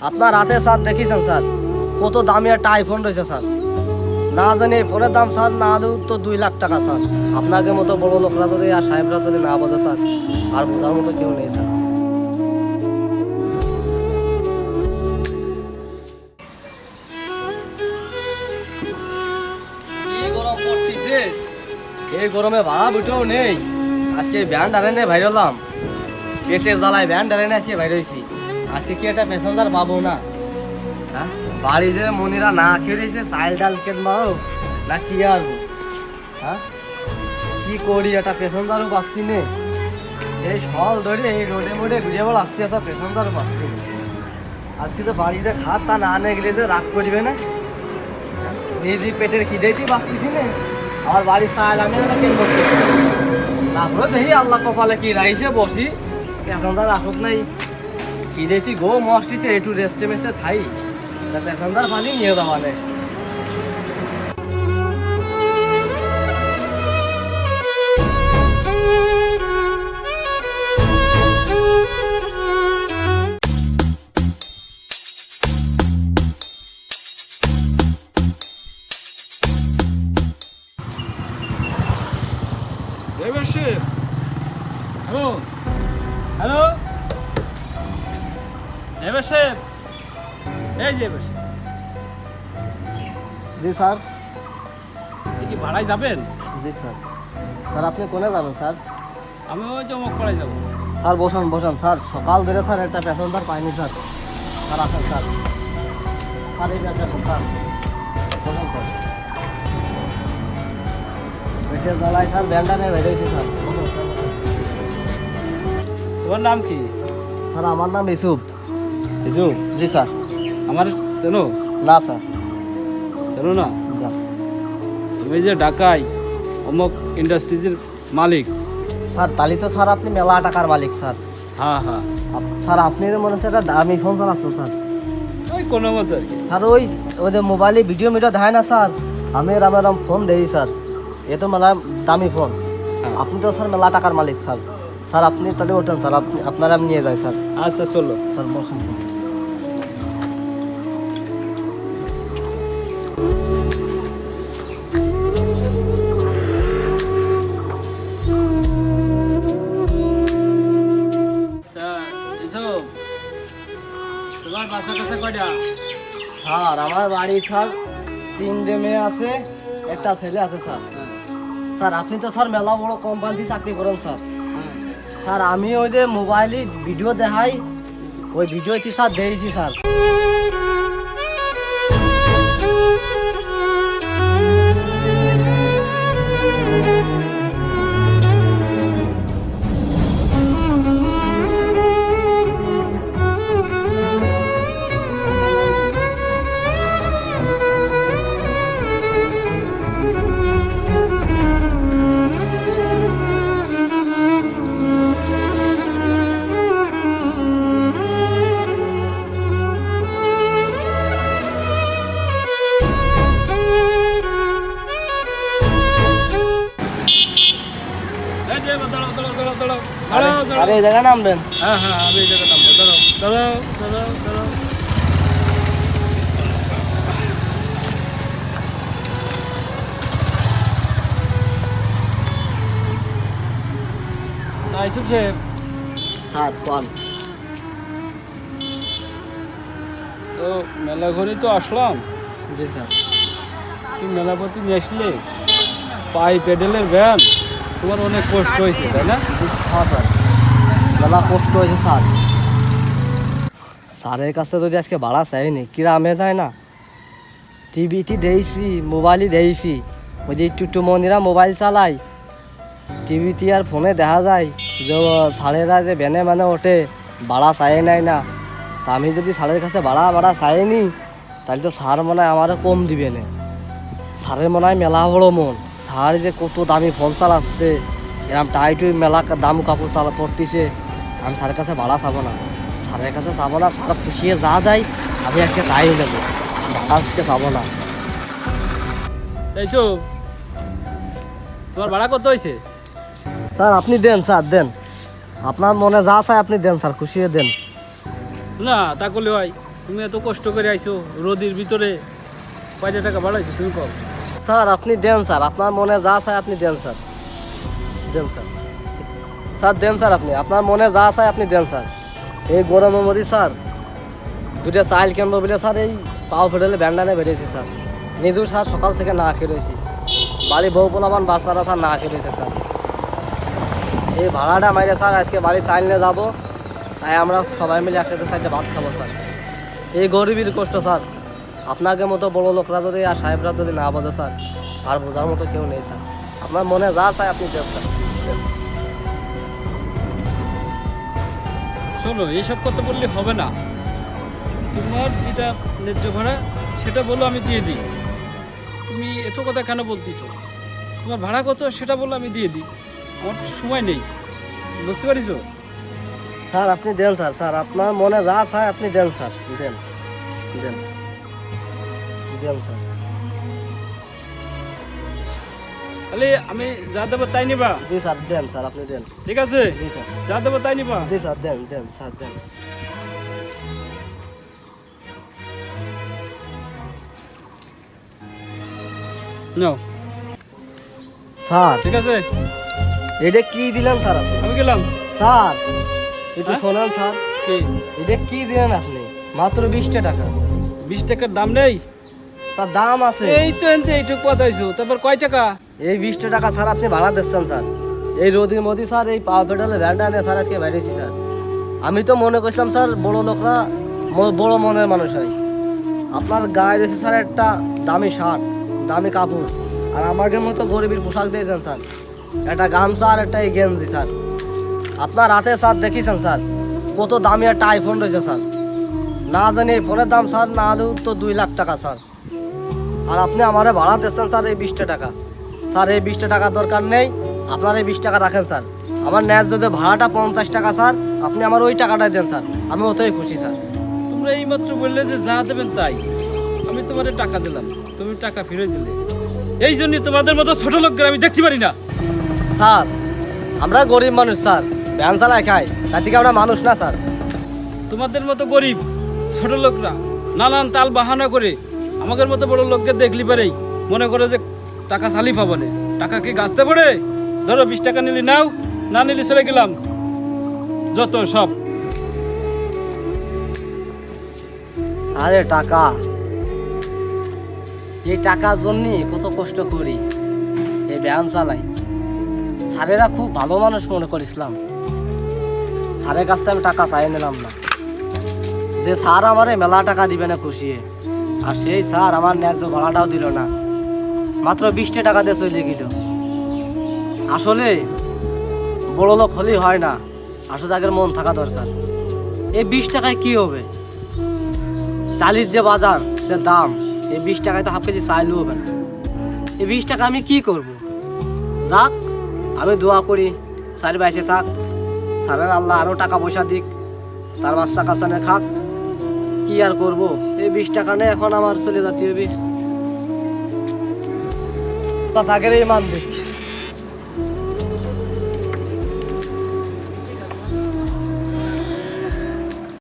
আপনার হাতে sir দেখিছেন sir কত দামি একটা আইফোন রয়েছে স্যার। না জানি এই ফোনের দাম স্যার না হলেও তো 2 লাখ টাকা স্যার। আপনাকে মতো বড় লোকরা যদি আর সাহেবরা যদি না বোঝে স্যার, আর বোঝার মতো কেউ নেই স্যার। কি গরম পড়তিছে, এই গরমে ভাড়া বুঝেও নেই। আজকে ব্যান্ড আরে নে বাইরে হলাম, পেটে জ্বালায় ব্যান্ড আরে নে আজকে বাইরে হয়েছি। আজকে কি একটা প্যাসেঞ্জার পাবো না? হ্যাঁ, বাড়ি যে মনিরা না খেয়ে রয়েছে চাইল ডাল কেন মারো না কি আসবো? হ্যাঁ, কি করি একটা প্যাসেঞ্জারও পাচ্ছি নে। এই সল ধরে এই রোডে মোডে ঘুরে বল আসছি, একটা প্যাসেঞ্জারও পাচ্ছি না। আজকে তো বাড়িতে খাত তা না আনে গেলে তো রাগ করবে না। নিজে পেটের খিদেইতেই বাঁচতেছি না, আমার বাড়ির চাইল আমি না কেন করতে তারপরে দেখি আল্লাহ কপালে কি রাইছে বসি প্যাসেঞ্জার আসুক নাই। খিদেইতি গো মস্তিছে একটু রেস্টে মেসে থাই, প্যাসেঞ্জার পানি নিয়ে যাওয়া নেই। দেবেশির, হ্যালো হ্যালো দেবেশির, এই যে দেবেশির, জি স্যার। আপনি কি ভাড়ায় যাবেন? জি স্যার। স্যার আপনি কোনে যাবেন স্যার? আমি ওই যে অমুক পাড়ায় যাবো। স্যার বসান বসান স্যার, সকাল ধরে স্যার একটা প্যাসেঞ্জার পাইনি স্যার। স্যার আসেন স্যার, স্যার এই দেখুন স্যার, বসান স্যার। পেটের জ্বালায় স্যার ব্যান্ডা নিয়ে বেরিয়েছি স্যার। বসুন স্যার, বসুন। তোমার নাম কি? স্যার আমার নাম ইসুফ। হিজু, জি স্যার। আমার চেনো? না স্যার। চেনো না? যা আমি যে ঢাকায় অমুক ইন্ডাস্ট্রিজের মালিক। স্যার তালি তো স্যার আপনি মেলা টাকার মালিক স্যার। হ্যাঁ হ্যাঁ, স্যার আপনি যে মনে হচ্ছে একটা দামি ফোন চালাচ্ছেন স্যার। ওই কোনো মতো আর কি। স্যার ওই ওই যে মোবাইলে ভিডিও মিডিও দেখায় না স্যার, আমি এরম ফোন দেই স্যার। এ তো মেলা দামি ফোন। হ্যাঁ। আপনি তো স্যার মেলা টাকার মালিক স্যার। স্যার আপনি তাহলে ওঠেন স্যার, আপনি আপনারা আমি নিয়ে যাই স্যার। আচ্ছা চলো। স্যার বসুন। তা হিজু, তোমার বাসা কাছে কয়টা? স্যার আমার বাড়ি স্যার 3টে মেয়ে আছে, একটা ছেলে আছে স্যার। স্যার আপনি তো স্যার মেলা বড় কোম্পানিতে চাকরি করেন স্যার। স্যার আমি ওই যে মোবাইলে ভিডিও দেখাই, ওই ভিডিওতে স্যার দিয়েছি স্যার। এই যে দাঁড়াও দাঁড়াও দাঁড়াও দাঁড়াও আরে দাঁড়াও দাঁড়াও। আরে এই জায়গায় নামবেন? হ্যাঁ হ্যাঁ, আমি এই জায়গায় নামবো। দাঁড়াও দাঁড়াও দাঁড়াও দাঁড়াও। ইসুফ সাহেব, স্যার কোন? তো মেলা ঘরে তো আসলাম। জি স্যার। তুমি মেলাপতি নিয়ে আসলে পাই প্যাডেলের ভ্যান, তোমার অনেক কষ্ট হয়েছে তাই না? হ্যাঁ স্যার, মেলা কষ্ট হয়েছে স্যার। স্যারের কাছে যদি আজকে ভাড়া চাইনি কিরামে যায় না, টিভিতে দিয়েছি, মোবাইলে দিয়েছি। ওই যে একটু মনিরা মোবাইল চালায়, টিভিতে আর ফোনে দেখা যায় যে স্যারেরা যে ভ্যানে মানে ওঠে ভাড়া চাই নাই না। তা আমি যদি স্যারের কাছে ভাড়া চাইনি, তাহলে তো স্যার মনে হয় আমারও কম দিবে না। স্যারের মনে হয় মেলা বড় মন, স্যার যে কত দামি ফোন চালাচ্ছে, এরকম টাইট মেলা দাম কাপড় পড়তেছে। আমি স্যারের কাছে ভাড়া চাবো না, স্যারের কাছে চাবো না। স্যার পুষিয়ে যা যায় আমি আজকে তাই নেবো, ভাড়া আজকে চাবো না। ইসুফ, তোমার ভাড়া কত হয়েছে? স্যার আপনি দেন, স্যার দেন, আপনার মনে যা চায় আপনি দেন স্যার, খুশিয়ে দেন। না তা করলে হয়, তুমি এত কষ্ট করে আইছো রোদের ভিতরে, কয়টা টাকা বাড়াইছো তুমি কও? স্যার আপনি দেন স্যার, আপনার মনে যা চায় আপনি দেন স্যার, দেন স্যার, স্যার দেন স্যার, আপনি আপনার মনে যা চায় আপনি দেন স্যার। এই গরমে মরি স্যার, দুটো চাইল কিনবো বলে স্যার এই পাও ফেটেলে ব্যান্ডানে বেরিয়েছি স্যার। নিজেও স্যার সকাল থেকে না খেয়ে রয়েছি, বাড়ি বউ পোলাবান বাচ্চারা স্যার না খেয়ে রয়েছে স্যার। এই ভাড়াটা মাইরে স্যার আজকে বাড়ি চাইল নিয়ে যাবো, তাই আমরা সবাই মিলে একসাথে সাইডে ভাত খাবো স্যার। এই গরিবের কষ্ট স্যার, আপনাকে মতো বড় লোকরা যদি আর সাহেবরা যদি না বোঝে স্যার, আর বোঝার মতো কেউ নেই স্যার। আপনার মনে যা চায় আপনি দেন স্যার। শোনো, এইসব কথা বললে হবে না। তোমার যেটা ন্যায্য ভাড়া সেটা বলো, আমি দিয়ে দিই। তুমি এত কথা কেন বলতেছো? তোমার ভাড়া কত সেটা বলো, আমি দিয়ে দিই। আমার সময় নেই, বুঝতে পারিছো? স্যার আপনি দেন স্যার, স্যার আপনার মনে যা চায় আপনি দেন স্যার, দেন দেন দেন স্যার। তাহলে আমি যা দেবো তাই নিবা? জি স্যার দেন স্যার, আপনি দেন। ঠিক আছে, জি স্যার, যা দেবো তাই নিবা? জি স্যার দেন দেন স্যার দেন। নাও, স্যার ঠিক আছে, এটা কি দিলেন স্যার আপনি? আমি গেলাম। স্যার একটু হ্যাঁ? শোনান স্যার, কি এটা কি দিলেন আপনি? মাত্র 20 টাকা। 20 টাকার দাম নেই? তার দাম আছে। এই তো এনতে এইটুকু কথা হইছো, তারপর কয় টাকা? এই 20 টাকা স্যার আপনি ভাড়া দিচ্ছেন স্যার। এই রোদের মধ্যে স্যার এই পাওয়ার পেট্রোলের ভ্যানটা নিয়ে স্যার আজকে বেরিয়েছি স্যার। আমি তো মনে করছিলাম স্যার বড় লোকরা বড় মনের মানুষ হয়। আপনার গায়ে রয়েছে স্যার একটা দামি শার্ট, দামি কাপড়, আর আমাকে মতো গরিবের পোশাক দিয়েছেন স্যার, একটা গামছা আর একটা এই গেঞ্জি স্যার। আপনার হাতে স্যার দেখিয়েছেন স্যার কত দামি একটা আইফোন রয়েছে স্যার। না জানি এই ফোনের দাম স্যার না হলেও তো 2 লাখ টাকা স্যার। আর আপনি আমারে ভাড়া দিচ্ছেন স্যার এই 20 টাকা। স্যার এই 20 টাকা দরকার নেই, আপনার এই 20 টাকা রাখেন স্যার। আমার ন্যায যদি ভাড়াটা 50 টাকা স্যার, আপনি আমার ওই টাকাটাই দেন স্যার, আমি ওতেই খুশি স্যার। তোমরা এইমাত্র বললে যে যা দেবেন তাই, আমি তোমাদের টাকা দিলাম, তুমি টাকা ফিরে দিলে। এই জন্যই তোমাদের মতো ছোট লোকদের আমি দেখতে পারি না। স্যার আমরা গরিব মানুষ স্যার, ভ্যান চালায় খাই, তার থেকে আমরা মানুষ না স্যার। তোমাদের মতো গরিব ছোট লোকরা নানান তাল বাহানা করে আমাদের মতো বড় লোককে দেখলি পারেই মনে করে যে টাকা চালি পাবো না। টাকা কি গাছতে পড়ে? ধরো 20 টাকা নিলি নাও, না নিলি চলে গেলাম, যত সব। আরে টাকা, এই টাকার জন্য কত কষ্ট করি, এই ভ্যান চালাই। স্যারেরা খুব ভালো মানুষ মনে করেছিলাম, স্যারের কাছ থেকে আমি টাকা চাই নিলাম না। যে স্যার আমারে মেলা টাকা দিবে না খুশি, আর সেই স্যার আমার ন্যায্য ভাড়াটাও দিল না, মাত্র 20 টাকা দিয়ে চলে গেল। আসলে বড় লোক হলেই হয় না, আসলে তাদের মন থাকা দরকার। এই 20 টাকায় কি হবে? চালির যে বাজার যে দাম, এই 20 টাকায় তো হাফ কেজি চাইলেও হবে না। এই 20 টাকা আমি কি করব? যাক, আমি দোয়া করি স্যার বাইসে থাক, স্যারের আল্লাহ আরও টাকা পয়সা দিক, তার বাচ্চা কাছানে খাক। কি আর করব, এই 20 টাকা নিয়ে এখন আমার চলে যাচ্ছি। থাকের এই মান দিক।